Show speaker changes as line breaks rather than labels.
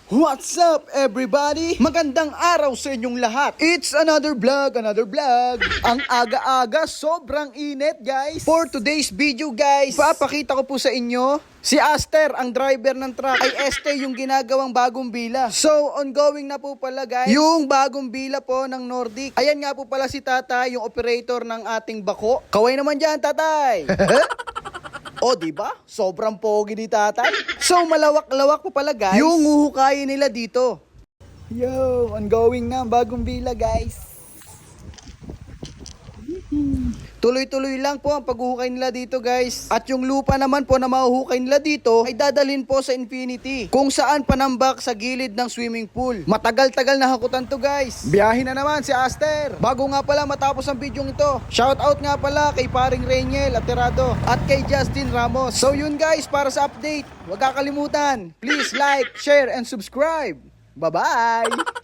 What's up everybody? Magandang araw sa inyong lahat. It's another vlog. Ang aga-aga, sobrang init guys. For today's video guys, papakita ko po sa inyo si Aster, ang driver ng truck, ay este yung ginagawang bagong bila. So ongoing na po pala guys, yung bagong bila po ng Nordic. Ayan nga po pala si Tatay, yung operator ng ating bako. Kaway naman dyan Tatay. O, diba? Sobrang pogi ni Tatay. So, malawak-lawak pa pala, guys. Yung uhukayin nila dito. Yo, ongoing na. Bagong bila, guys. Tuloy-tuloy lang po ang paghuhukay nila dito, guys. At yung lupa naman po na mahuhukay nila dito ay dadalhin po sa Infinity, kung saan panambak sa gilid ng swimming pool. Matagal-tagal na hakutan to, guys. Biyahe na naman si Aster. Bago nga pala matapos ang video ito, shoutout nga pala kay paring Reiniel Aterado at kay Justin Ramos. So yun guys, para sa update, huwag kakalimutan, please like, share, and subscribe. Bye-bye!